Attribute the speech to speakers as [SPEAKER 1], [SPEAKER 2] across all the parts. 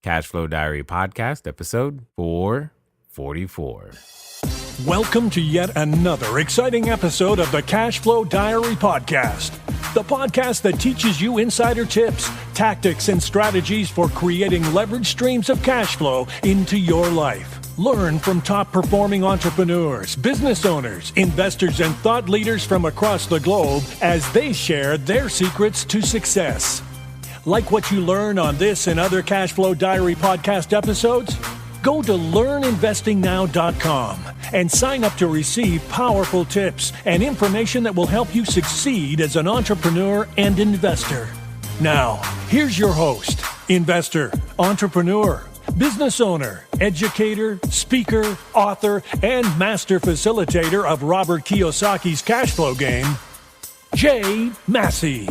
[SPEAKER 1] Cashflow Diary Podcast, episode 444.
[SPEAKER 2] Welcome to yet another exciting episode of the Cashflow Diary Podcast, the podcast that teaches you insider tips, tactics, and strategies for creating leverage streams of cash flow into your life. Learn from top-performing entrepreneurs, business owners, investors, and thought leaders from across the globe as they share their secrets to success. Like what you learn on this and other Cashflow Diary podcast episodes? Go to learninvestingnow.com and sign up to receive powerful tips and information that will help you succeed as an entrepreneur and investor. Now, here's your host, investor, entrepreneur, business owner, educator, speaker, author, and master facilitator of Robert Kiyosaki's cash flow game, Jay Massey.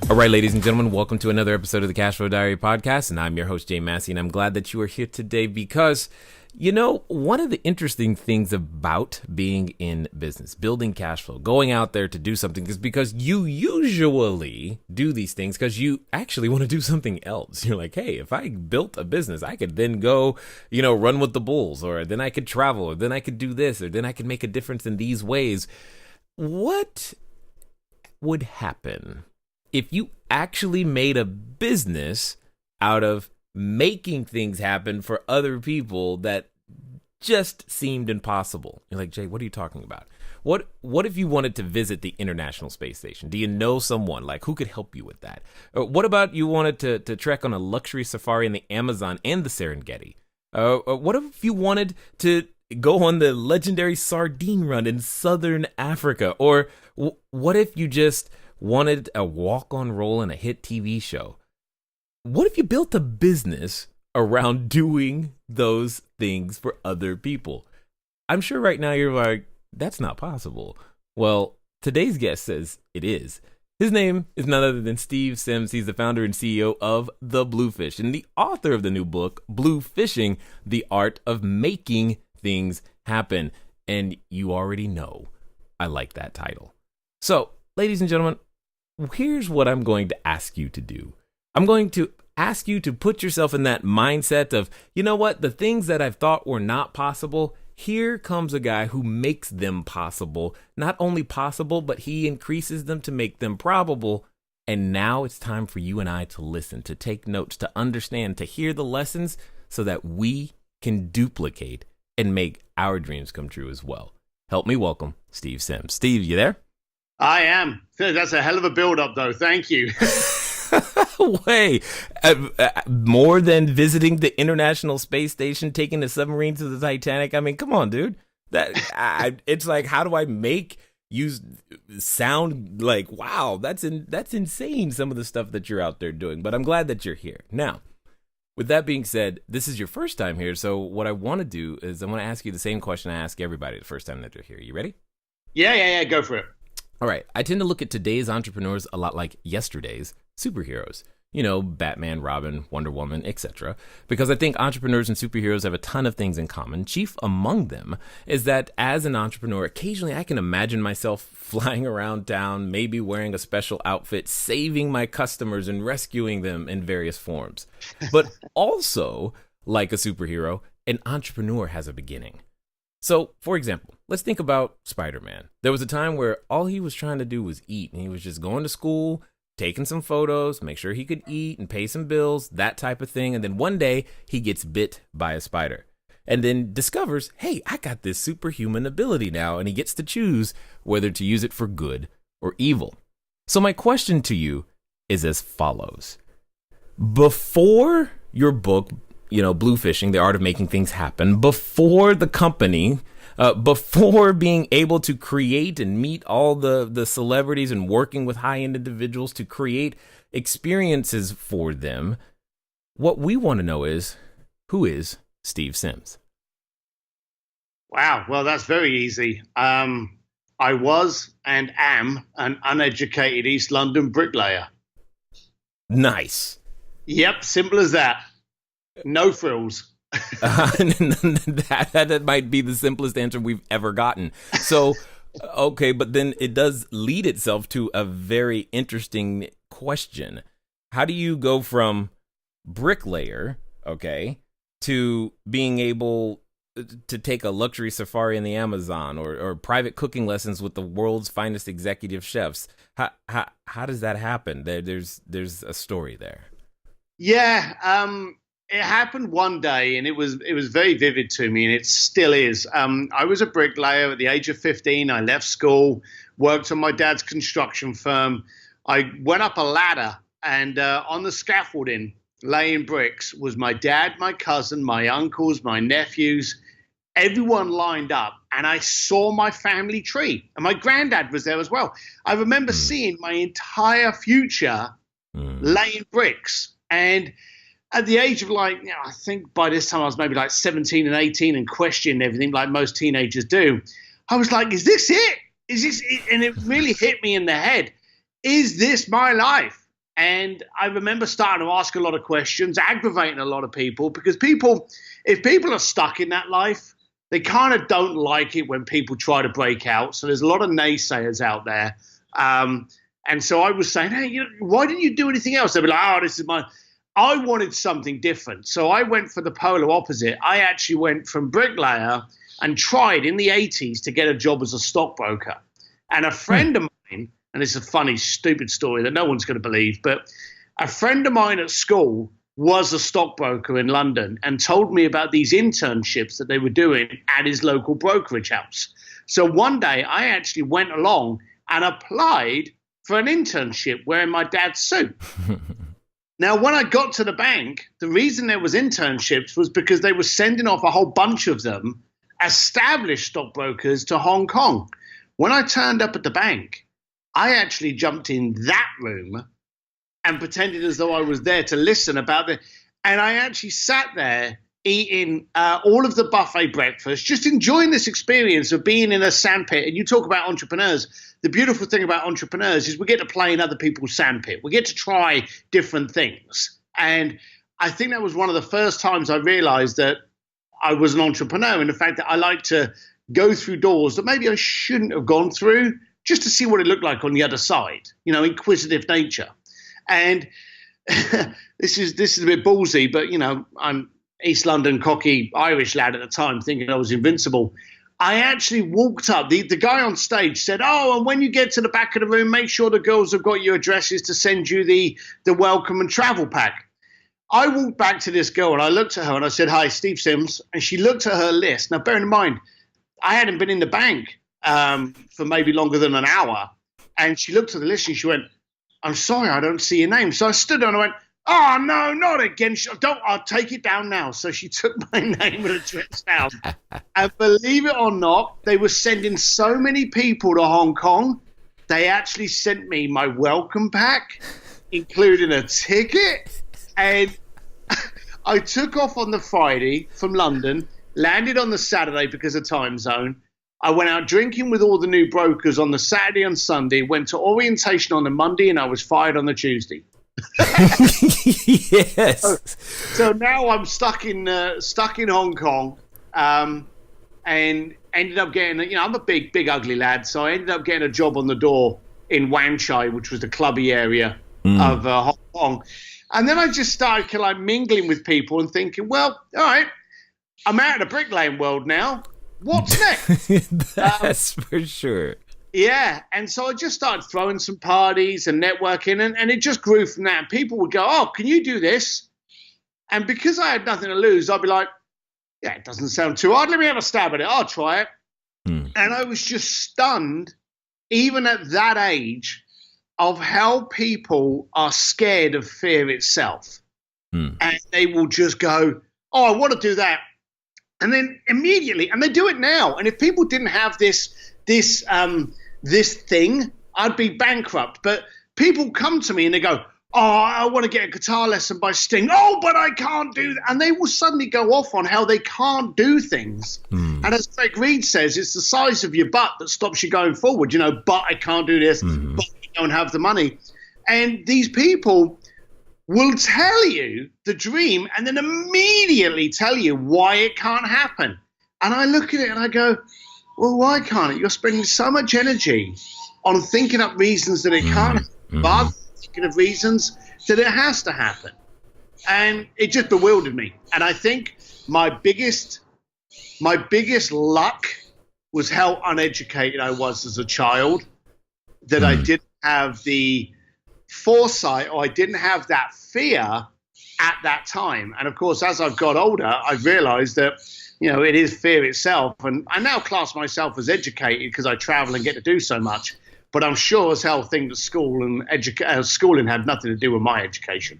[SPEAKER 1] All right, ladies and gentlemen, welcome to another episode of the Cashflow Diary Podcast, and I'm your host, Jay Massey, and I'm glad that you are here today because, you know, one of the interesting things about being in business, building cash flow, going out there to do something is because you usually do these things because you actually want to do something else. You're like, hey, if I built a business, I could then go, run with the bulls, or then I could travel, or then I could do this, or then I could make a difference in these ways. What would happen if you actually made a business out of making things happen for other people that just seemed impossible? You're like, Jay, what are you talking about? What if you wanted to visit the International Space Station? Do you know someone who could help you with that? Or what about you wanted to trek on a luxury safari in the Amazon and the Serengeti? What if you wanted to go on the legendary sardine run in Southern Africa? Or what if you just wanted a walk-on role in a hit TV show? What if you built a business around doing those things for other people? I'm sure right now you're like, that's not possible. Well, today's guest says it is. His name is none other than Steve Sims. He's the founder and CEO of the Bluefish and the author of the new book, Bluefishing: The Art of Making Things Happen. And you already know I like that title. So, ladies and gentlemen, here's what I'm going to ask you to do. I'm going to ask you to put yourself in that mindset of, you know what, the things that I've thought were not possible, here comes a guy who makes them possible. Not only possible, but he increases them to make them probable. And now it's time for you and I to listen, to take notes, to understand, to hear the lessons so that we can duplicate and make our dreams come true as well. Help me welcome Steve Sims. Steve, you there?
[SPEAKER 3] I am. That's a hell of a build-up, though. Thank you.
[SPEAKER 1] Way more than visiting the International Space Station, taking the submarine to the Titanic. I mean, come on, dude. It's like, how do I make you sound like, wow, that's insane, some of the stuff that you're out there doing. But I'm glad that you're here. Now, with that being said, this is your first time here. So what I want to do is I want to ask you the same question I ask everybody the first time that they're here. You ready?
[SPEAKER 3] Yeah. Go for it.
[SPEAKER 1] All right. I tend to look at today's entrepreneurs a lot like yesterday's superheroes. Batman, Robin, Wonder Woman, etc. Because I think entrepreneurs and superheroes have a ton of things in common. Chief among them is that as an entrepreneur, occasionally I can imagine myself flying around town, maybe wearing a special outfit, saving my customers and rescuing them in various forms. But also, like a superhero, an entrepreneur has a beginning. So, for example, let's think about Spider-Man. There was a time where all he was trying to do was eat, and he was just going to school, taking some photos, make sure he could eat and pay some bills, that type of thing. And then one day he gets bit by a spider and then discovers, hey, I got this superhuman ability now, and he gets to choose whether to use it for good or evil. So my question to you is as follows. Before your book, Bluefishing: The Art of Making Things Happen, before the company, before being able to create and meet all the celebrities and working with high-end individuals to create experiences for them, what we want to know is, who is Steve Sims?
[SPEAKER 3] Wow. Well, that's very easy. I was and am an uneducated East London bricklayer.
[SPEAKER 1] Nice.
[SPEAKER 3] Yep. Simple as that. No frills.
[SPEAKER 1] That might be the simplest answer we've ever gotten. So, okay, but then it does lead itself to a very interesting question. How do you go from bricklayer, okay, to being able to take a luxury safari in the Amazon, or private cooking lessons with the world's finest executive chefs. How does that happen? There's a story there.
[SPEAKER 3] Yeah, it happened one day, and it was very vivid to me, and it still is. I was a bricklayer at the age of 15. I left school, worked on my dad's construction firm. I went up a ladder, and on the scaffolding, laying bricks, was my dad, my cousin, my uncles, my nephews, everyone lined up. And I saw my family tree, and my granddad was there as well. I remember seeing my entire future laying bricks. And at the age of I think by this time I was maybe like 17 and 18 and questioning everything like most teenagers do. I was like, is this it? Is this it? And it really hit me in the head. Is this my life? And I remember starting to ask a lot of questions, aggravating a lot of people, because if people are stuck in that life, they kind of don't like it when people try to break out. So there's a lot of naysayers out there. And so I was saying, hey, why didn't you do anything else? They'd be like, I wanted something different. So I went for the polar opposite. I actually went from bricklayer and tried in the 80s to get a job as a stockbroker. And a friend of mine, and it's a funny, stupid story that no one's going to believe, but a friend of mine at school was a stockbroker in London and told me about these internships that they were doing at his local brokerage house. So one day I actually went along and applied for an internship wearing my dad's suit. Now, when I got to the bank, the reason there was internships was because they were sending off a whole bunch of them, established stockbrokers, to Hong Kong. When I turned up at the bank, I actually jumped in that room and pretended as though I was there to listen about and I actually sat there eating all of the buffet breakfast, just enjoying this experience of being in a sandpit. And you talk about entrepreneurs. The beautiful thing about entrepreneurs is we get to play in other people's sandpit. We get to try different things. And I think that was one of the first times I realized that I was an entrepreneur, and the fact that I like to go through doors that maybe I shouldn't have gone through, just to see what it looked like on the other side, inquisitive nature. And this is a bit ballsy, but, I'm East London cocky Irish lad at the time thinking I was invincible. I actually walked up. The guy on stage said, oh, and when you get to the back of the room, make sure the girls have got your addresses to send you the welcome and travel pack. I walked back to this girl and I looked at her and I said, hi, Steve Sims. And she looked at her list. Now, bear in mind, I hadn't been in the bank for maybe longer than an hour. And she looked at the list and she went, I'm sorry, I don't see your name. So I stood there and I went, oh, no, not again. I'll take it down now. So she took my name and address down. And believe it or not, they were sending so many people to Hong Kong, they actually sent me my welcome pack, including a ticket. And I took off on the Friday from London, landed on the Saturday because of time zone. I went out drinking with all the new brokers on the Saturday and Sunday, went to orientation on the Monday, and I was fired on the Tuesday.
[SPEAKER 1] Yes.
[SPEAKER 3] So now I'm stuck in Hong Kong, and ended up getting, I'm a big ugly lad, so I ended up getting a job on the door in Wan Chai, which was the clubby area of Hong Kong. And then I just started mingling with people and thinking, well, all right, I'm out of the bricklaying world now. What's next?
[SPEAKER 1] That's for sure.
[SPEAKER 3] Yeah, and so I just started throwing some parties and networking, and it just grew from that. People would go, oh, can you do this? And because I had nothing to lose, I'd be like, yeah, it doesn't sound too hard. Let me have a stab at it. I'll try it. And I was just stunned, even at that age, of how people are scared of fear itself. And they will just go, oh, I want to do that. And then immediately, and they do it now. And if people didn't have this thing, I'd be bankrupt. But people come to me and they go, oh, I want to get a guitar lesson by Sting. Oh, but I can't do that. And they will suddenly go off on how they can't do things. And as Greg Reed says, it's the size of your butt that stops you going forward. But I can't do this, but I don't have the money. And these people will tell you the dream and then immediately tell you why it can't happen. And I look at it and I go, well, why can't it? You're spending so much energy on thinking up reasons that it can't happen, rather than thinking of reasons that it has to happen. And it just bewildered me. And I think my biggest luck was how uneducated I was as a child, that I didn't have the foresight, or I didn't have that fear at that time. And of course, as I've got older, I've realized that, it is fear itself. And I now class myself as educated because I travel and get to do so much. But I'm sure as hell things at school and schooling had nothing to do with my education.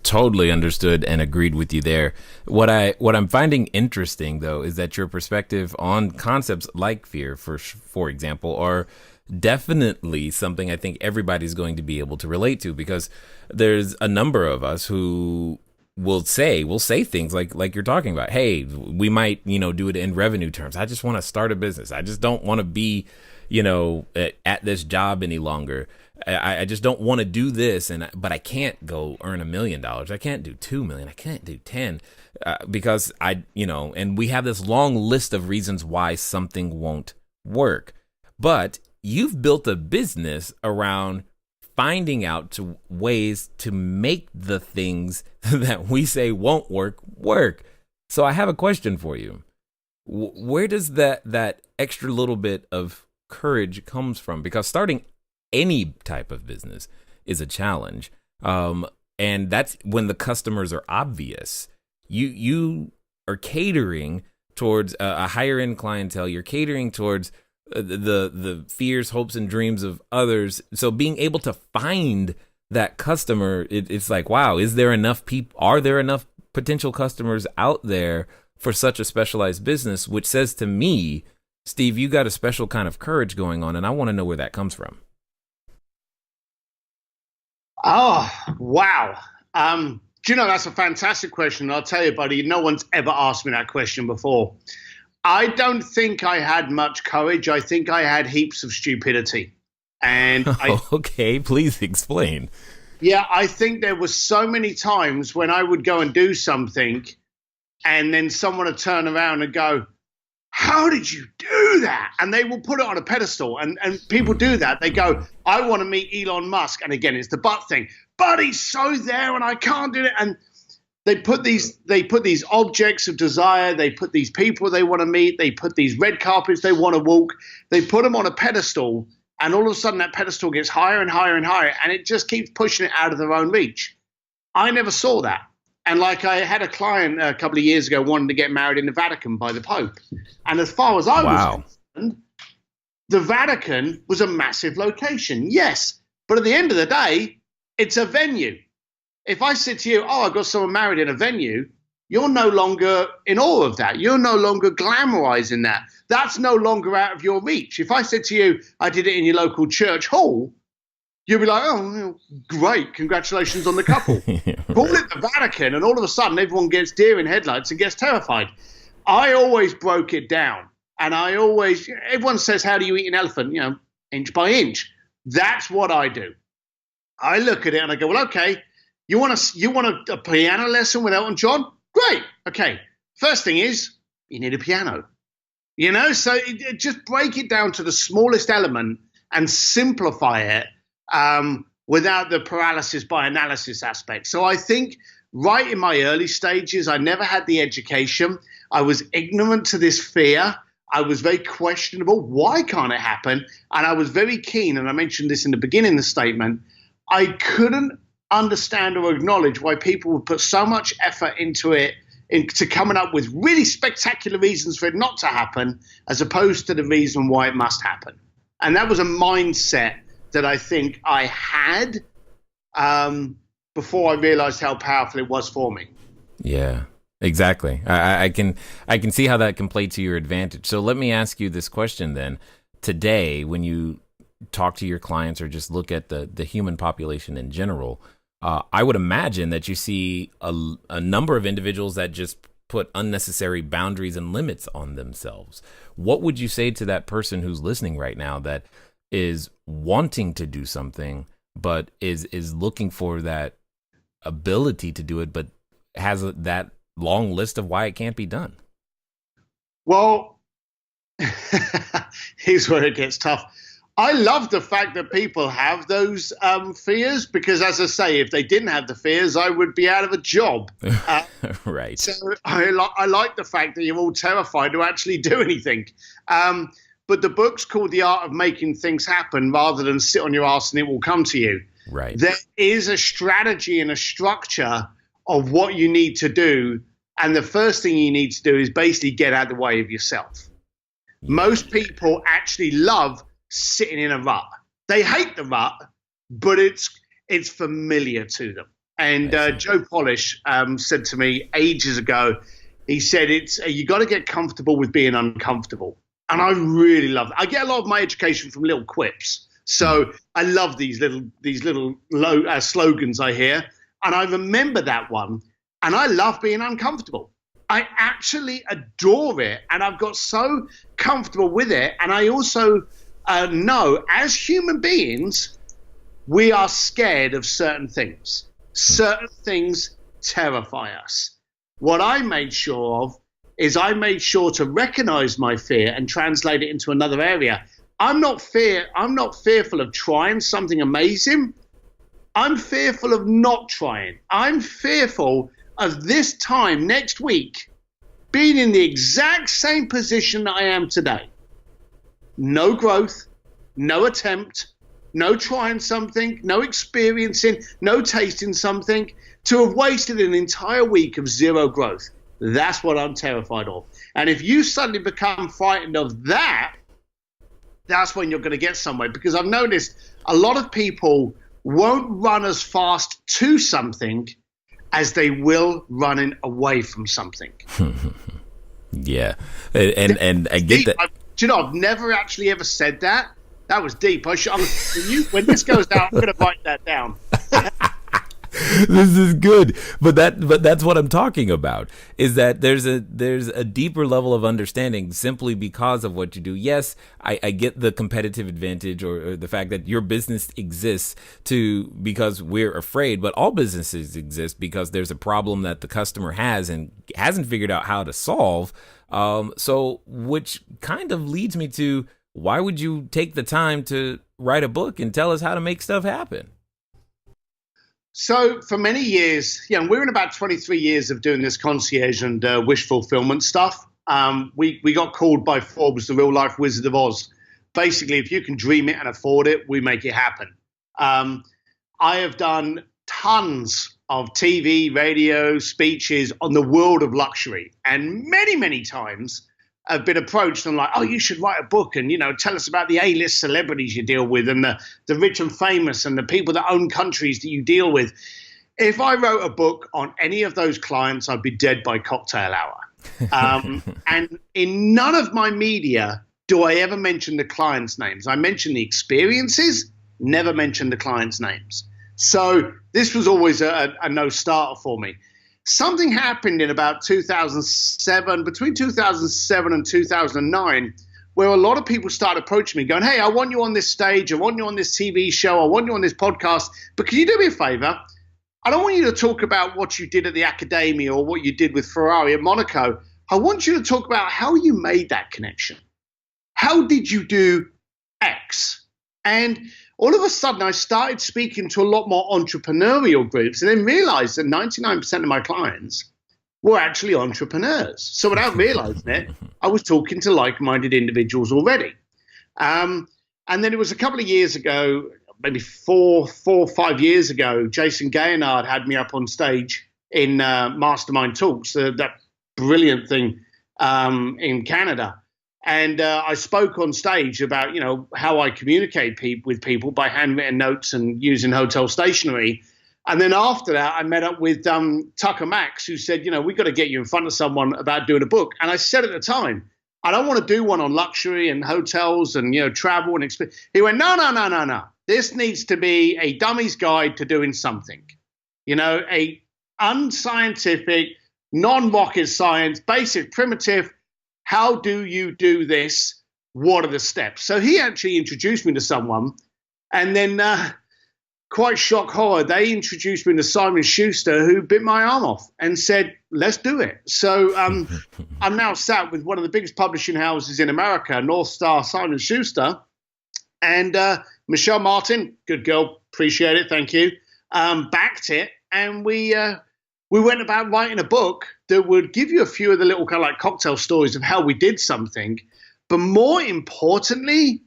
[SPEAKER 1] Totally understood and agreed with you there. What I'm finding interesting, though, is that your perspective on concepts like fear, for example, are definitely something I think everybody's going to be able to relate to, because there's a number of us who will say things like you're talking about. Hey, we might, do it in revenue terms. I just want to start a business. I just don't want to be at this job any longer. I just don't want to do this, but I can't go earn $1 million. I can't do 2 million. I can't do 10 because and we have this long list of reasons why something won't work. But you've built a business around finding out ways to make the things that we say won't work. So I have a question for you. Where does that extra little bit of courage comes from? Because starting any type of business is a challenge, and that's when the customers are obvious. You are catering towards a higher end clientele. You're catering towards the fears, hopes, and dreams of others. So being able to find that customer, it's like, wow, is there enough people? Are there enough potential customers out there for such a specialized business? Which says to me, Steve, you got a special kind of courage going on, and I want to know where that comes from.
[SPEAKER 3] Oh, wow. That's a fantastic question. I'll tell you, buddy, no one's ever asked me that question before. I don't think I had much courage. I think I had heaps of stupidity. And
[SPEAKER 1] okay, please explain.
[SPEAKER 3] Yeah, I think there were so many times when I would go and do something, and then someone would turn around and go, how did you do that? And they will put it on a pedestal, and people do that. They go, I want to meet Elon Musk. And again, it's the butt thing. But he's so there and I can't do it. And they put these objects of desire. They put these people they want to meet. They put these red carpets they want to walk. They put them on a pedestal. And all of a sudden that pedestal gets higher and higher and higher. And it just keeps pushing it out of their own reach. I never saw that. And like I had a client a couple of years ago wanting to get married in the Vatican by the Pope. And as far as I was concerned, the Vatican was a massive location, yes. But at the end of the day, it's a venue. If I said to you, oh, I got someone married in a venue, you're no longer in awe of that. You're no longer glamorizing that. That's no longer out of your reach. If I said to you, I did it in your local church hall, you'll be like, oh, great, congratulations on the couple. Call it the Vatican, and all of a sudden everyone gets deer in headlights and gets terrified. I always broke it down, and everyone says, how do you eat an elephant? Inch by inch. That's what I do. I look at it and I go, well, okay, you want a piano lesson with Elton John? Great. Okay. First thing is, you need a piano. So just break it down to the smallest element and simplify it. Without the paralysis by analysis aspect. So I think right in my early stages, I never had the education. I was ignorant to this fear. I was very questionable. Why can't it happen? And I was very keen, and I mentioned this in the beginning of the statement, I couldn't understand or acknowledge why people would put so much effort into it, into coming up with really spectacular reasons for it not to happen, as opposed to the reason why it must happen. And that was a mindset that I think I had before I realized how powerful it was for me.
[SPEAKER 1] Yeah, exactly. I can see how that can play to your advantage. So let me ask you this question then. Today, when you talk to your clients or just look at the human population in general, I would imagine that you see a number of individuals that just put unnecessary boundaries and limits on themselves. What would you say to that person who's listening right now that is wanting to do something, but is looking for that ability to do it, but has that long list of why it can't be done?
[SPEAKER 3] Well, here's where it gets tough. I love the fact that people have those fears because, as I say, if they didn't have the fears, I would be out of a job.
[SPEAKER 1] Right.
[SPEAKER 3] So I like the fact that you're all terrified to actually do anything. But the book's called The Art of Making Things Happen rather than sit on your ass and it will come to you.
[SPEAKER 1] Right.
[SPEAKER 3] There is a strategy and a structure of what you need to do. And the first thing you need to do is basically get out of the way of yourself. Most people actually love sitting in a rut. They hate the rut, but it's familiar to them. And Joe Polish said to me ages ago, he said, you got to get comfortable with being uncomfortable. And I really love it. I get a lot of my education from little quips. So I love these little slogans I hear. And I remember that one. And I love being uncomfortable. I actually adore it. And I've got so comfortable with it. And I also know as human beings, we are scared of certain things. Certain things terrify us. What I made sure of is I made sure to recognize my fear and translate it into another area. I'm not fearful of trying something amazing. I'm fearful of not trying. I'm fearful of this time next week being in the exact same position that I am today. No growth, no attempt, no trying something, no experiencing, no tasting something, to have wasted an entire week of zero growth. That's what I'm terrified of. And if you suddenly become frightened of that, that's when you're going to get somewhere. Because I've noticed a lot of people won't run as fast to something as they will running away from something.
[SPEAKER 1] Yeah. And I get that.
[SPEAKER 3] Do you know, I've never actually ever said that. That was deep. When this goes out, I'm going to write that down.
[SPEAKER 1] This is good, but that's what I'm talking about. Is that there's a deeper level of understanding simply because of what you do. Yes, I get the competitive advantage or the fact that your business exists because we're afraid, but all businesses exist because there's a problem that the customer has and hasn't figured out how to solve. So which kind of leads me to, why would you take the time to write a book and tell us how to make stuff happen?
[SPEAKER 3] So for many years, we're in about 23 years of doing this concierge and wish fulfillment stuff. We got called by Forbes the real life Wizard of Oz. Basically, if you can dream it and afford it, we make it happen. I have done tons of TV, radio, speeches on the world of luxury. And many, many times I've been approached and like, oh, you should write a book and, tell us about the A-list celebrities you deal with and the rich and famous and the people that own countries that you deal with. If I wrote a book on any of those clients, I'd be dead by cocktail hour. And in none of my media do I ever mention the clients' names. I mention the experiences, never mention the clients' names. So this was always a no-starter for me. Something happened in about 2007, between 2007 and 2009, where a lot of people started approaching me going, hey, I want you on this stage. I want you on this TV show. I want you on this podcast. But can you do me a favor? I don't want you to talk about what you did at the Academy or what you did with Ferrari at Monaco. I want you to talk about how you made that connection. How did you do X? And all of a sudden, I started speaking to a lot more entrepreneurial groups and then realized that 99% of my clients were actually entrepreneurs. So without realizing it, I was talking to like-minded individuals already. And then it was a couple of years ago, maybe four or 5 years ago, Jason Gaynard had me up on stage in Mastermind Talks, that brilliant thing in Canada. And I spoke on stage about, how I communicate with people by handwritten notes and using hotel stationery. And then after that, I met up with Tucker Max, who said, we got to get you in front of someone about doing a book. And I said at the time, I don't want to do one on luxury and hotels and, travel and experience. He went, no. This needs to be a dummy's guide to doing something, a unscientific, non-rocket science, basic, primitive. How do you do this? What are the steps? So he actually introduced me to someone, and then quite shock horror, they introduced me to Simon Schuster, who bit my arm off and said, let's do it. So I'm now sat with one of the biggest publishing houses in America, North Star, Simon Schuster, And Michelle Martin, good girl, appreciate it, thank you, backed it. And we went about writing a book that would give you a few of the little kind of like cocktail stories of how we did something. But more importantly,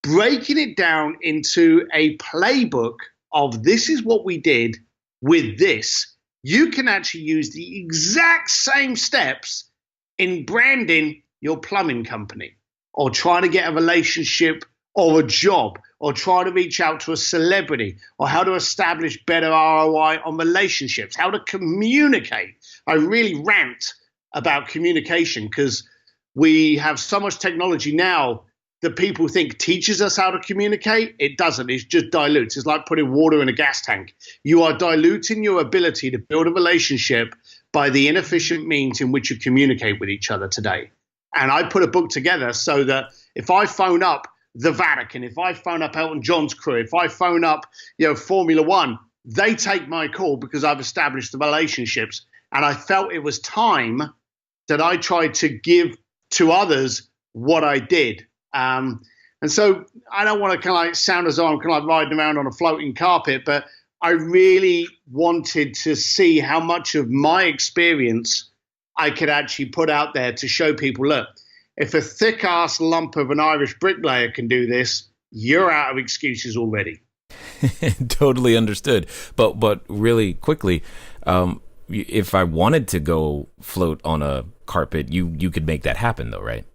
[SPEAKER 3] breaking it down into a playbook of this is what we did with this. You can actually use the exact same steps in branding your plumbing company, or trying to get a relationship or a job, or try to reach out to a celebrity, or how to establish better ROI on relationships, how to communicate. I really rant about communication because we have so much technology now that people think teaches us how to communicate. It doesn't. It just dilutes. It's like putting water in a gas tank. You are diluting your ability to build a relationship by the inefficient means in which you communicate with each other today. And I put a book together so that if I phone up the Vatican, if I phone up Elton John's crew, if I phone up, Formula One, they take my call because I've established the relationships. And I felt it was time that I tried to give to others what I did. And so I don't want to kind of like sound as though I'm kind of like riding around on a floating carpet, but I really wanted to see how much of my experience I could actually put out there to show people, look, if a thick-ass lump of an Irish bricklayer can do this, you're out of excuses already.
[SPEAKER 1] Totally understood. But really quickly, if I wanted to go float on a carpet, you could make that happen though, right?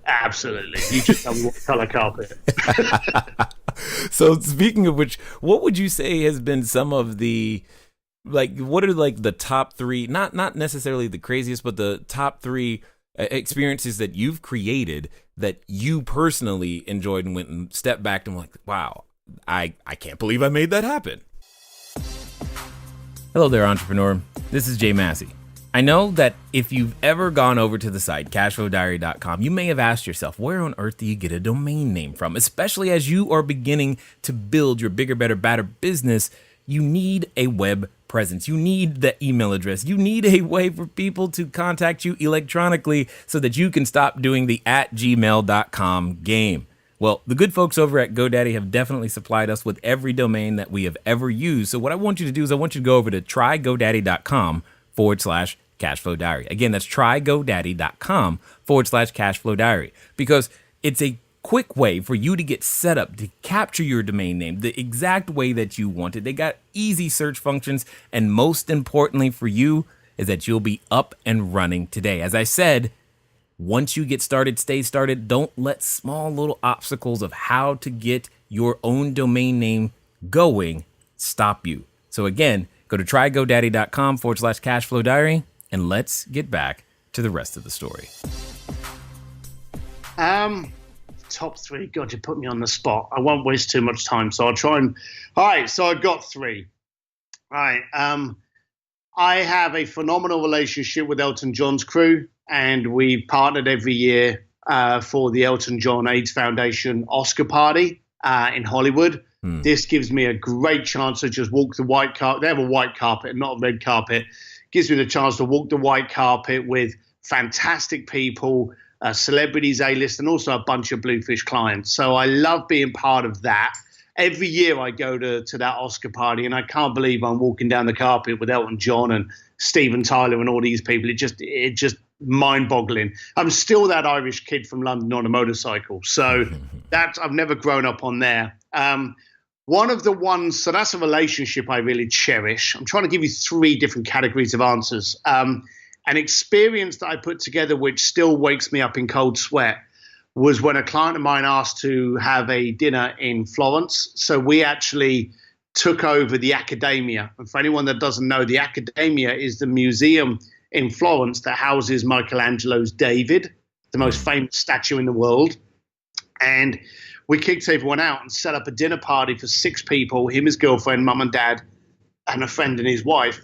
[SPEAKER 3] Absolutely. You just tell me what color carpet.
[SPEAKER 1] So speaking of which, what would you say has been some of the, what are the top three, not necessarily the craziest, but the top three experiences that you've created that you personally enjoyed and went and stepped back and were like, wow, I can't believe I made that happen. Hello there, entrepreneur. This is Jay Massey. I know that if you've ever gone over to the site, cashflowdiary.com, you may have asked yourself, where on earth do you get a domain name from? Especially as you are beginning to build your bigger, better, badder business, you need a web presence. You need the email address. You need a way for people to contact you electronically so that you can stop doing the @gmail.com game. Well, the good folks over at GoDaddy have definitely supplied us with every domain that we have ever used. So what I want you to do is I want you to go over to trygodaddy.com/cashflow diary. Again, that's trygodaddy.com/cashflow diary, because it's a quick way for you to get set up to capture your domain name the exact way that you want it. They got easy search functions, and most importantly for you is that you'll be up and running today. As I said, once you get started, stay started. Don't let small little obstacles of how to get your own domain name going stop you. So again, go to trygodaddy.com/cashflow diary, and let's get back to the rest of the story.
[SPEAKER 3] Top three. God, you put me on the spot. I won't waste too much time, so I'll try and. All right, so I got three. All right. I have a phenomenal relationship with Elton John's crew, and we partnered every year for the Elton John AIDS Foundation Oscar party in Hollywood. This gives me a great chance to just walk the white carpet. They have a white carpet, not a red carpet. Gives me the chance to walk the white carpet with fantastic people, celebrities, A-list, and also a bunch of Bluefish clients. So I love being part of that. Every year I go to that Oscar party, and I can't believe I'm walking down the carpet with Elton John and Steven Tyler and all these people. It just mind-boggling. I'm still that Irish kid from London on a motorcycle. So I've never grown up on there. One of the ones, so that's a relationship I really cherish. I'm trying to give you three different categories of answers. An experience that I put together which still wakes me up in cold sweat was when a client of mine asked to have a dinner in Florence. So we actually took over the Accademia. And for anyone that doesn't know, the Accademia is the museum in Florence that houses Michelangelo's David, the most famous statue in the world. And we kicked everyone out and set up a dinner party for 6 people, him, his girlfriend, mum and dad, and a friend and his wife.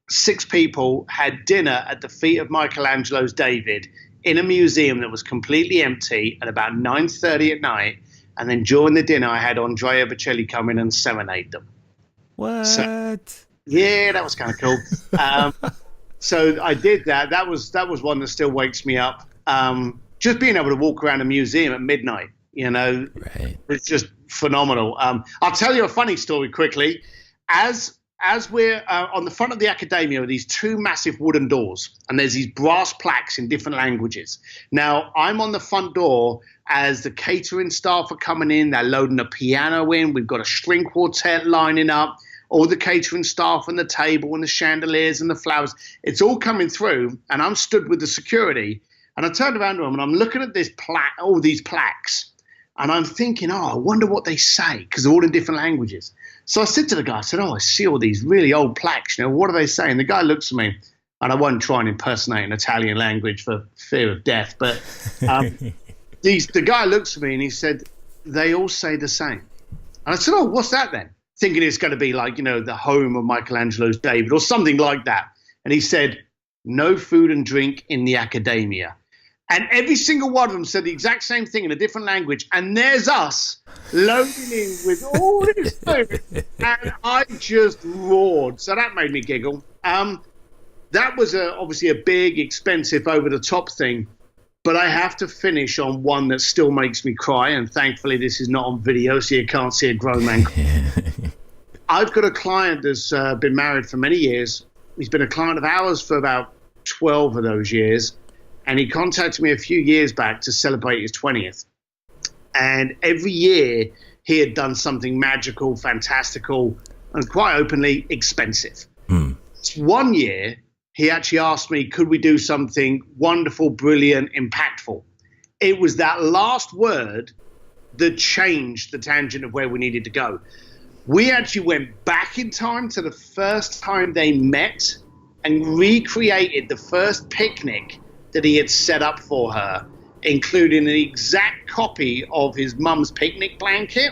[SPEAKER 3] 6 people had dinner at the feet of Michelangelo's David in a museum that was completely empty at about 9:30 at night. And then during the dinner, I had Andrea Bocelli come in and serenade them.
[SPEAKER 1] What?
[SPEAKER 3] So, yeah, that was kind of cool. So I did that. That was one that still wakes me up. Just being able to walk around a museum at midnight,
[SPEAKER 1] Right.
[SPEAKER 3] It's just phenomenal. I'll tell you a funny story quickly. As we're on the front of the academia are these two massive wooden doors, and there's these brass plaques in different languages. Now, I'm on the front door as the catering staff are coming in. They're loading a piano in. We've got a string quartet lining up, all the catering staff and the table and the chandeliers and the flowers. It's all coming through, and I'm stood with the security. And I turned around to them, and I'm looking at this all these plaques, and I'm thinking, I wonder what they say, because they're all in different languages. So I said to the guy, I said, I see all these really old plaques. What are they saying? The guy looks at me, and I won't try and impersonate an Italian language for fear of death. But the guy looks at me, and he said, they all say the same. And I said, what's that then? Thinking it's going to be like, the home of Michelangelo's David or something like that. And he said, no food and drink in the academia. And every single one of them said the exact same thing in a different language. And there's us loading in with all this food. And I just roared. So that made me giggle. That was obviously a big, expensive, over-the-top thing. But I have to finish on one that still makes me cry. And thankfully, this is not on video, so you can't see a grown man cry. I've got a client that's been married for many years. He's been a client of ours for about 12 of those years. And he contacted me a few years back to celebrate his 20th. And every year he had done something magical, fantastical, and quite openly expensive. One year he actually asked me, could we do something wonderful, brilliant, impactful? It was that last word that changed the tangent of where we needed to go. We actually went back in time to the first time they met and recreated the first picnic that he had set up for her, including an exact copy of his mum's picnic blanket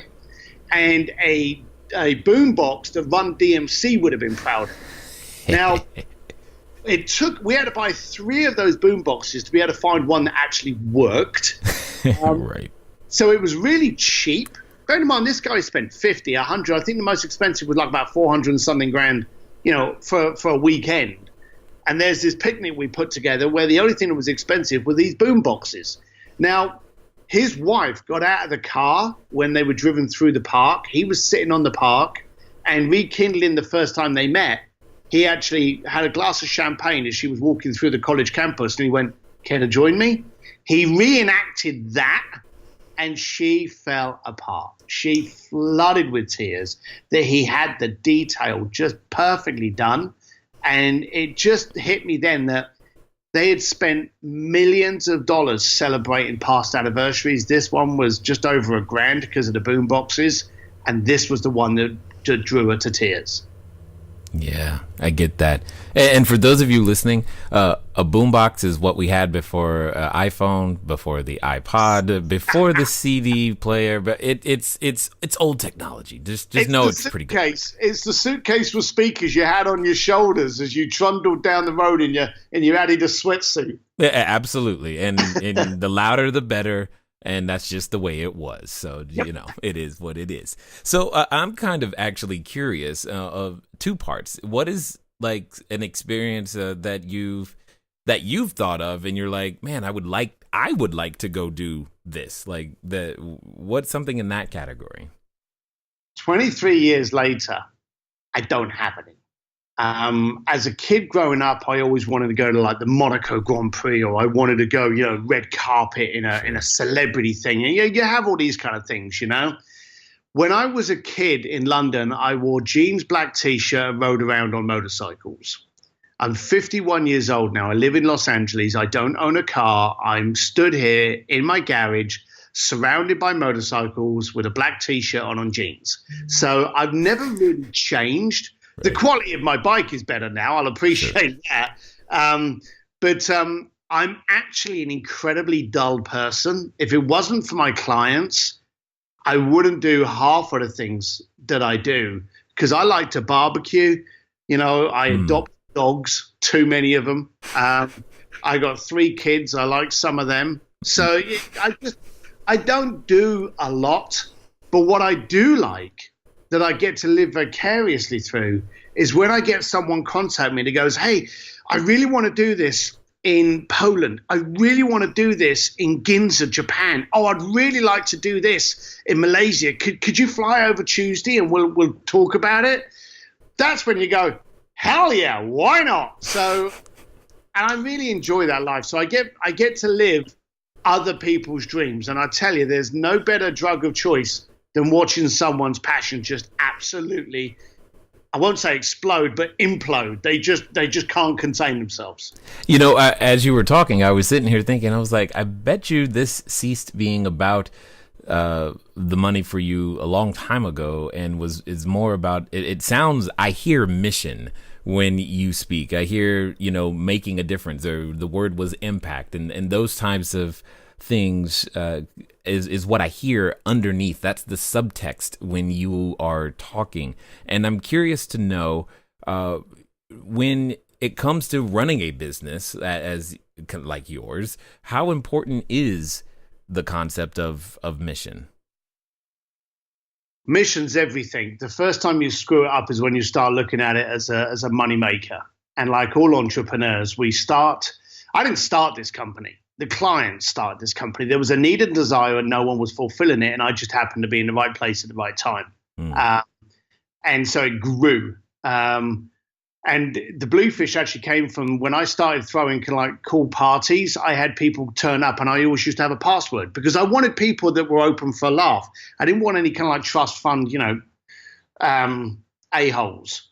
[SPEAKER 3] and a boombox that Run DMC would have been proud of. Now, we had to buy 3 of those boomboxes to be able to find one that actually worked.
[SPEAKER 1] Right.
[SPEAKER 3] So it was really cheap. Bear in mind, this guy spent 50, 100. I think the most expensive was like about 400 and something grand, for a weekend. And there's this picnic we put together where the only thing that was expensive were these boom boxes. Now, his wife got out of the car when they were driven through the park. He was sitting on the park, and rekindling the first time they met, he actually had a glass of champagne as she was walking through the college campus, and he went, care to join me? He reenacted that, and she fell apart. She flooded with tears that he had the detail just perfectly done. And it just hit me then that they had spent millions of dollars celebrating past anniversaries. This one was just over $1,000 because of the boom boxes. And this was the one that drew her to tears.
[SPEAKER 1] Yeah, I get that. And for those of you listening, a boombox is what we had before iPhone, before the iPod, before the CD player. But it's old technology. Just know it's pretty good.
[SPEAKER 3] It's the suitcase with speakers you had on your shoulders as you trundled down the road in your Adidas sweatsuit.
[SPEAKER 1] Yeah, absolutely. And the louder the better. And that's just the way it was. So, it is what it is. So I'm kind of actually curious of 2 parts. What is like an experience that you've thought of and you're like, man, I would like to go do this. Like what's something in that category?
[SPEAKER 3] 23 years later, I don't have any. As a kid growing up, I always wanted to go to like the Monaco Grand Prix, or I wanted to go, red carpet in a celebrity thing. You have all these kind of things, When I was a kid in London, I wore jeans, black T-shirt, and rode around on motorcycles. I'm 51 years old now. I live in Los Angeles. I don't own a car. I'm stood here in my garage, surrounded by motorcycles with a black T-shirt on jeans. So I've never really changed. Right. The quality of my bike is better now. I'll appreciate that. But I'm actually an incredibly dull person. If it wasn't for my clients, I wouldn't do half of the things that I do, because I like to barbecue. I adopt dogs, too many of them. I got 3 kids. I like some of them. So I don't do a lot. But what I do like, that I get to live vicariously through, is when I get someone contact me that goes, hey, I really want to do this. in Poland. I really want to do this in Ginza, Japan. Oh, I'd really like to do this in Malaysia. Could you fly over Tuesday and we'll talk about it? That's when you go, hell yeah, why not? So, and I really enjoy that life. So I get to live other people's dreams. And I tell you, there's no better drug of choice than watching someone's passion just absolutely, I won't say explode, but implode. They just can't contain themselves.
[SPEAKER 1] You know, as you were talking, I was sitting here thinking, I was like, I bet you this ceased being about the money for you a long time ago and is more about, it sounds, I hear mission when you speak. I hear, making a difference, or the word was impact, and those types of things is what I hear underneath. That's the subtext when you are talking. And I'm curious to know, when it comes to running a business as like yours, how important is the concept of mission?
[SPEAKER 3] Mission's everything. The first time you screw it up is when you start looking at it as a money maker. And like all entrepreneurs, I didn't start this company. The client started this company. There was a need and desire and no one was fulfilling it. And I just happened to be in the right place at the right time. And so it grew. And the Bluefish actually came from when I started throwing kind of like cool parties. I had people turn up and I always used to have a password because I wanted people that were open for a laugh. I didn't want any kind of like trust fund, a-holes.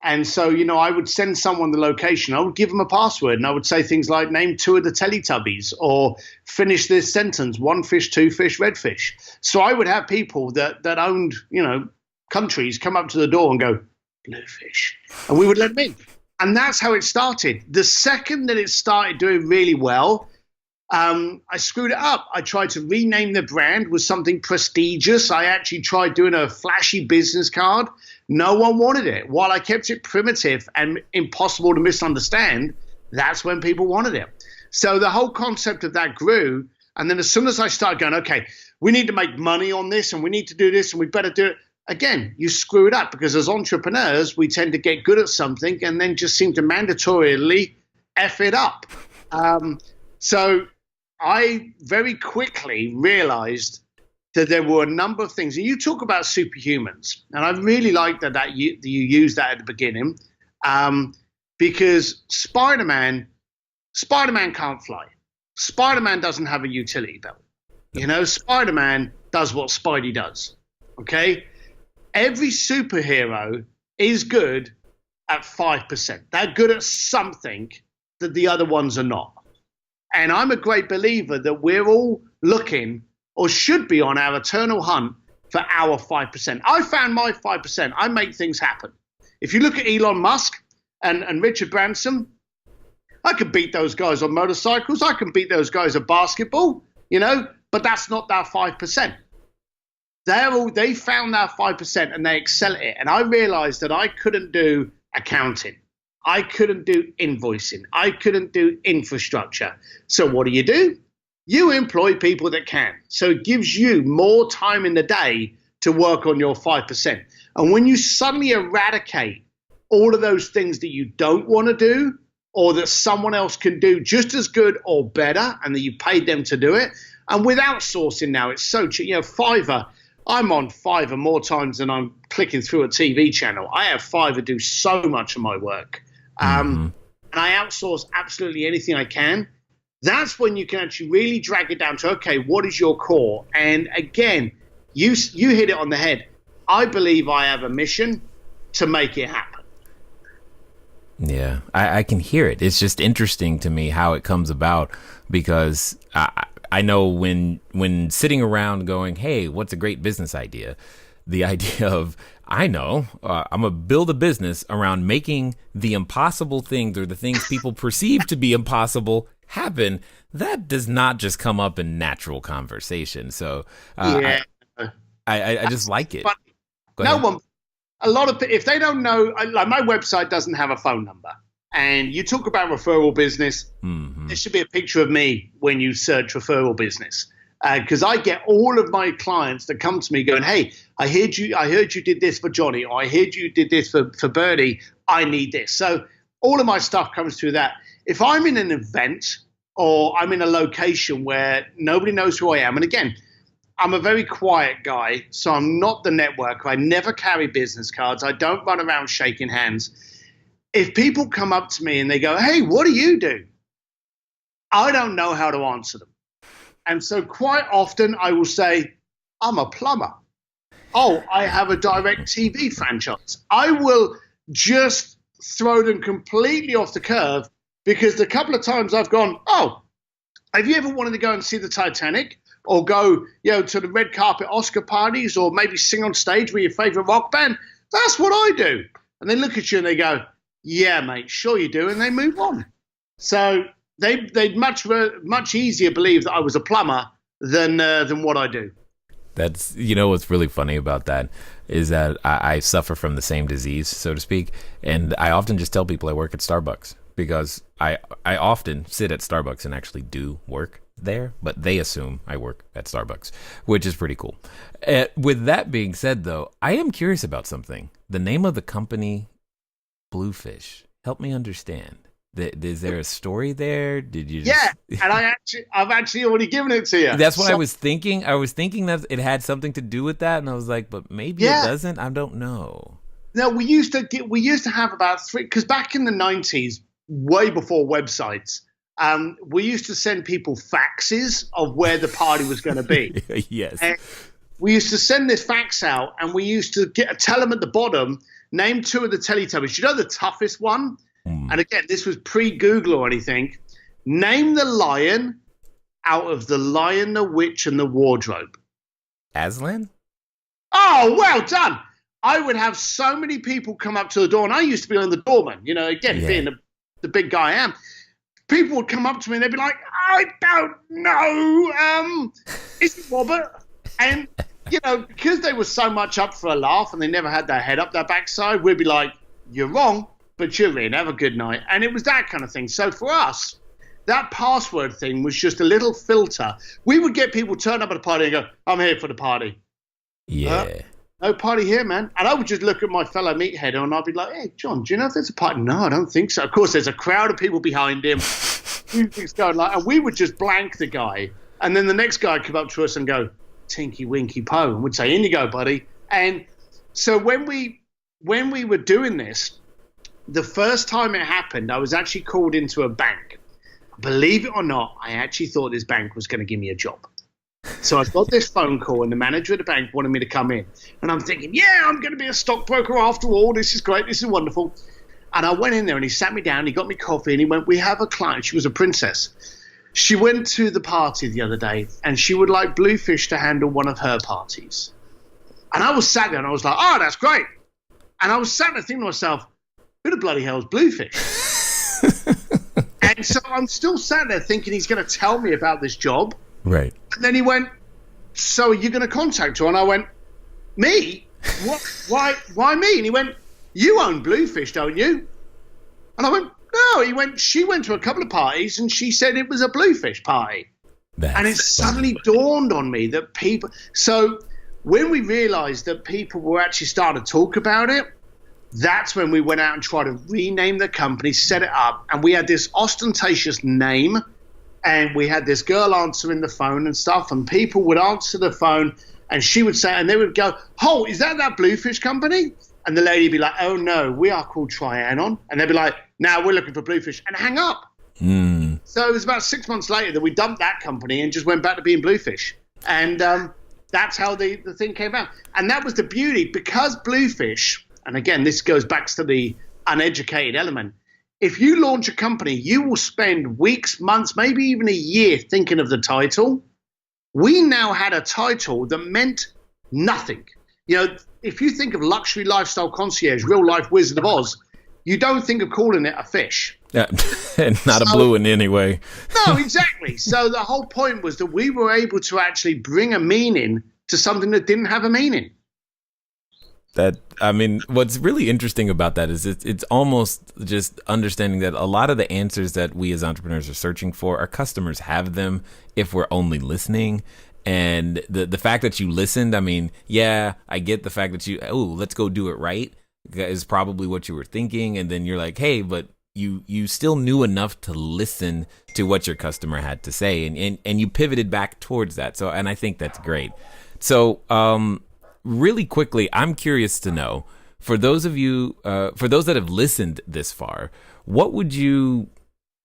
[SPEAKER 3] And so, I would send someone the location. I would give them a password and I would say things like name 2 of the Teletubbies or finish this sentence, 1 fish, 2 fish, red fish. So I would have people that owned, countries come up to the door and go, Bluefish. And we would let them in. And that's how it started. The second that it started doing really well, I screwed it up. I tried to rename the brand with something prestigious. I actually tried doing a flashy business card. No one wanted it. While I kept it primitive and impossible to misunderstand, that's when people wanted it. So the whole concept of that grew. And then as soon as I started going, okay, we need to make money on this and we need to do this and we better do it. Again, you screw it up because as entrepreneurs, we tend to get good at something and then just seem to mandatorily F it up. So I very quickly realized that there were a number of things. And you talk about superhumans, and I really like that you use that at the beginning, because Spider-Man can't fly. Spider-Man doesn't have a utility belt. Spider-Man does what Spidey does, okay? Every superhero is good at 5%. They're good at something that the other ones are not. And I'm a great believer that we're all looking or should be on our eternal hunt for our 5%. I found my 5%. I make things happen. If you look at Elon Musk and Richard Branson, I can beat those guys on motorcycles. I can beat those guys at basketball, but that's not their 5%. They found their 5% and they excel at it. And I realized that I couldn't do accounting. I couldn't do invoicing. I couldn't do infrastructure. So what do? You employ people that can. So it gives you more time in the day to work on your 5%. And when you suddenly eradicate all of those things that you don't want to do or that someone else can do just as good or better and that you paid them to do it, and with outsourcing now, it's so cheap. Fiverr, I'm on Fiverr more times than I'm clicking through a TV channel. I have Fiverr do so much of my work. And I outsource absolutely anything I can. That's when you can actually really drag it down to, okay, what is your core? And again, you hit it on the head. I believe I have a mission to make it happen.
[SPEAKER 1] Yeah, I can hear it. It's just interesting to me how it comes about because I know when sitting around going, hey, what's a great business idea? The idea of, I'm going to build a business around making the impossible things or the things people perceive to be impossible happen. That does not just come up in natural conversation. So I just like it.
[SPEAKER 3] A lot of if they don't know, like my website doesn't have a phone number. And you talk about referral business. There should be a picture of me when you search referral business. Because I get all of my clients that come to me going, hey, I heard you did this for Johnny, or I heard you did this for Bertie. I need this. So all of my stuff comes through that. If I'm in an event or I'm in a location where nobody knows who I am, and again, I'm a very quiet guy, so I'm not the networker. I never carry business cards. I don't run around shaking hands. If people come up to me and they go, hey, what do you do? I don't know how to answer them. And so quite often I will say, I'm a plumber. Oh, I have a direct TV franchise. I will just throw them completely off the curve because the couple of times I've gone, oh, have you ever wanted to go and see the Titanic or go, to the red carpet Oscar parties or maybe sing on stage with your favorite rock band? That's what I do. And they look at you and they go, yeah, mate, sure you do. And they move on. So they'd much easier believe that I was a plumber than what I do.
[SPEAKER 1] That's, what's really funny about that is that I suffer from the same disease, so to speak. And I often just tell people I work at Starbucks because I often sit at Starbucks and actually do work there, but they assume I work at Starbucks, which is pretty cool. With that being said, though, I am curious about something. The name of the company, Bluefish. Help me understand. Is there a story there? Did you?
[SPEAKER 3] Yeah, and I've actually already given it to you.
[SPEAKER 1] That's what I was thinking. I was thinking that it had something to do with that, and I was like, but maybe it doesn't. I don't know.
[SPEAKER 3] No, we used to have about 3, because back in the 90s, way before websites, we used to send people faxes of where the party was going to be.
[SPEAKER 1] Yes.
[SPEAKER 3] And we used to send this fax out, and we used to tell them at the bottom, name 2 of the Teletubbies. The toughest one? And again, this was pre-Google or anything. Name the lion out of The Lion, the Witch, and the Wardrobe.
[SPEAKER 1] Aslan?
[SPEAKER 3] Oh, well done. I would have so many people come up to the door, and I used to be on the doorman, being the big guy I am. People would come up to me, and they'd be like, I don't know. Is it Robert? And, because they were so much up for a laugh, and they never had their head up their backside, we'd be like, you're wrong. But you're in, have a good night. And it was that kind of thing. So for us, that password thing was just a little filter. We would get people turn up at a party and go, I'm here for the party.
[SPEAKER 1] Yeah.
[SPEAKER 3] No party here, man. And I would just look at my fellow meathead and I'd be like, hey, John, do you know if there's a party? No, I don't think so. Of course, there's a crowd of people behind him. Music's going like, and we would just blank the guy. And then the next guy would come up to us and go, Tinky Winky Po, and would say, in you go, buddy. And so when we were doing this, the first time it happened, I was actually called into a bank. Believe it or not, I actually thought this bank was going to give me a job. So I got this phone call, and the manager of the bank wanted me to come in. And I'm thinking, yeah, I'm going to be a stockbroker after all. This is great. This is wonderful. And I went in there, and he sat me down. He got me coffee, and he went, we have a client. She was a princess. She went to the party the other day, and she would like Bluefish to handle one of her parties. And I was sat there, and I was like, oh, that's great. And I was sat there thinking to myself, who the bloody hell is Bluefish? And so I'm still sat there thinking he's going to tell me about this job.
[SPEAKER 1] Right.
[SPEAKER 3] And then he went, so are you going to contact her? And I went, me? What? Why me? And he went, you own Bluefish, don't you? And I went, no. He went, she went to a couple of parties and she said it was a Bluefish party. And it suddenly dawned on me that people, so when we realized that people were actually starting to talk about it, that's when we went out and tried to rename the company, set it up, and we had this ostentatious name, and we had this girl answering the phone and stuff, and people would answer the phone, and she would say, and they would go, oh, is that Bluefish company? And the lady would be like, oh, no, we are called Trianon. And they'd be like, no, we're looking for Bluefish, and hang up. So it was about 6 months later that we dumped that company and just went back to being Bluefish. And that's how the thing came out. And that was the beauty, because Bluefish, and again, this goes back to the uneducated element. If you launch a company, you will spend weeks, months, maybe even a year thinking of the title. We now had a title that meant nothing. If you think of luxury lifestyle concierge, real life Wizard of Oz, you don't think of calling it a fish.
[SPEAKER 1] Yeah, not a blue in any way.
[SPEAKER 3] No, exactly. So the whole point was that we were able to actually bring a meaning to something that didn't have a meaning.
[SPEAKER 1] What's really interesting about that is it's almost just understanding that a lot of the answers that we as entrepreneurs are searching for, our customers have them if we're only listening. And the fact that you listened, I get the fact that let's go do it right is probably what you were thinking. And then you're like, hey, but you still knew enough to listen to what your customer had to say, and you pivoted back towards that. So, and I think that's great. So, really quickly, I'm curious to know, for those of you, for those that have listened this far, what would you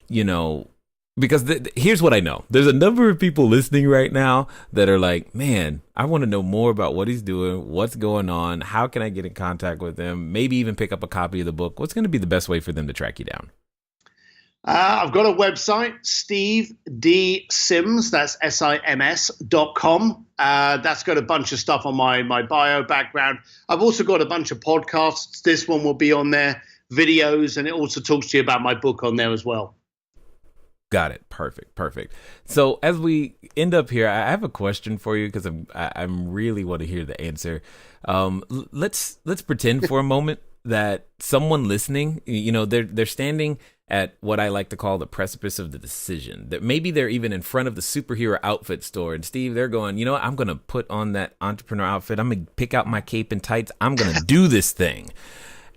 [SPEAKER 1] know, because here's what I know. There's a number of people listening right now that are like, man, I want to know more about what he's doing, what's going on, how can I get in contact with him, maybe even pick up a copy of the book. What's going to be the best way for them to track you down?
[SPEAKER 3] I've got a website, Steve D. Sims, that's SIMS.com. That's got a bunch of stuff on my bio background. I've also got a bunch of podcasts. This one will be on there, videos, and it also talks to you about my book on there as well.
[SPEAKER 1] Got it. Perfect. So as we end up here, I have a question for you because I'm really want to hear the answer. Let's pretend for a moment that someone listening, they're standing at what I like to call the precipice of the decision. That maybe they're even in front of the superhero outfit store, and Steve, they're going, I'm going to put on that entrepreneur outfit. I'm going to pick out my cape and tights. I'm going to do this thing.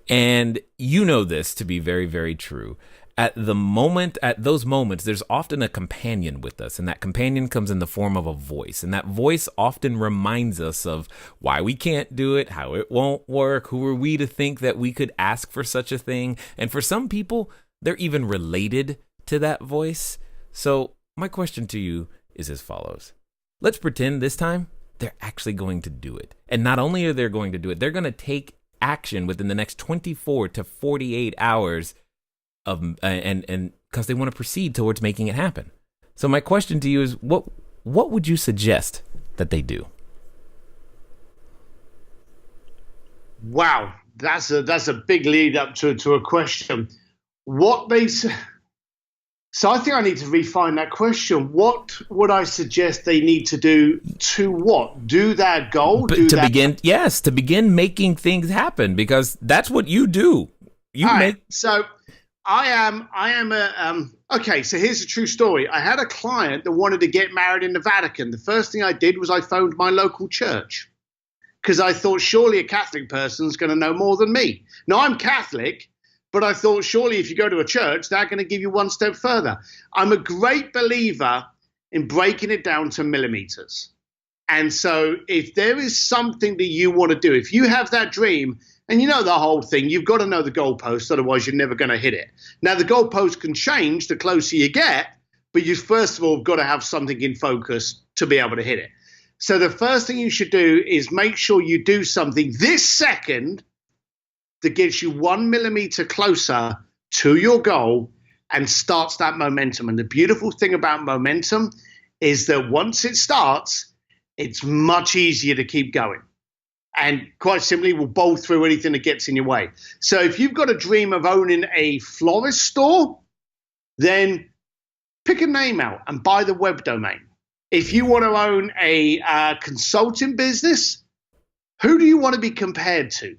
[SPEAKER 1] And you know this to be very, very true. At those moments, there's often a companion with us, and that companion comes in the form of a voice. And that voice often reminds us of why we can't do it, how it won't work, who are we to think that we could ask for such a thing. And for some people, they're even related to that voice. So my question to you is as follows. Let's pretend this time they're actually going to do it. And not only are they going to do it, they're going to take action within the next 24 to 48 hours and because they want to proceed towards making it happen. So my question to you is, what would you suggest that they do?
[SPEAKER 3] Wow, that's a big lead up to a question. So I think I need to refine that question. What would I suggest they need to do to what? Do that goal?
[SPEAKER 1] To begin making things happen, because that's what you do.
[SPEAKER 3] So I am okay, so here's a true story. I had a client that wanted to get married in the Vatican. The first thing I did was I phoned my local church because I thought surely a Catholic person's going to know more than me. Now, I'm Catholic, but I thought surely if you go to a church, they're going to give you one step further. I'm a great believer in breaking it down to millimeters. And so if there is something that you want to do, if you have that dream, and you know the whole thing, you've got to know the goalpost, otherwise you're never going to hit it. Now, the goalpost can change the closer you get, but you first of all got to have something in focus to be able to hit it. So the first thing you should do is make sure you do something this second that gets you 1 millimeter closer to your goal and starts that momentum. And the beautiful thing about momentum is that once it starts, it's much easier to keep going. And quite simply, will bowl through anything that gets in your way. So if you've got a dream of owning a florist store, then pick a name out and buy the web domain. If you want to own a consulting business, who do you want to be compared to?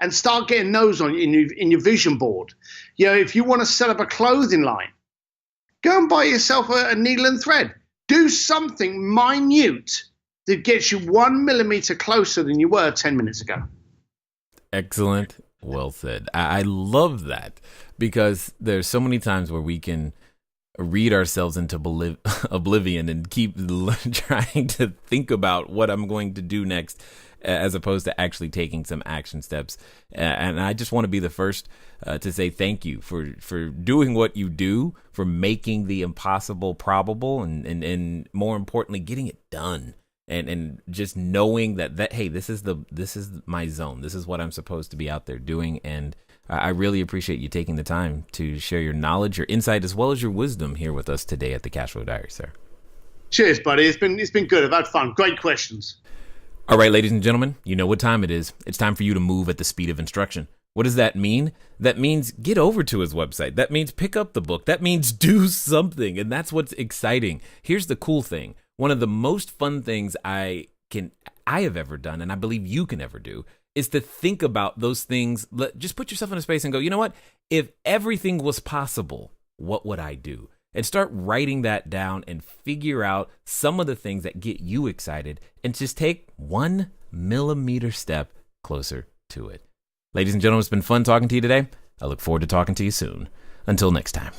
[SPEAKER 3] And start getting those on in your vision board. If you want to set up a clothing line, go and buy yourself a needle and thread. Do something minute that gets you 1 millimeter closer than you were 10 minutes ago.
[SPEAKER 1] Excellent. Well said. I love that, because there's so many times where we can read ourselves into oblivion and keep trying to think about what I'm going to do next, as opposed to actually taking some action steps. And I just want to be the first to say thank you for doing what you do, for making the impossible probable, and more importantly, getting it done. And just knowing that hey, this is my zone. This is what I'm supposed to be out there doing. And I really appreciate you taking the time to share your knowledge, your insight, as well as your wisdom here with us today at the Cashflow Diary, sir.
[SPEAKER 3] Cheers, buddy. It's been good. I've had fun. Great questions.
[SPEAKER 1] All right, ladies and gentlemen, you know what time it is. It's time for you to move at the speed of instruction. What does that mean? That means get over to his website. That means pick up the book. That means do something. And that's what's exciting. Here's the cool thing. One of the most fun things I have ever done, and I believe you can ever do, is to think about those things. Just put yourself in a space and go, you know what? If everything was possible, what would I do? And start writing that down and figure out some of the things that get you excited, and just take 1 millimeter step closer to it. Ladies and gentlemen, it's been fun talking to you today. I look forward to talking to you soon. Until next time.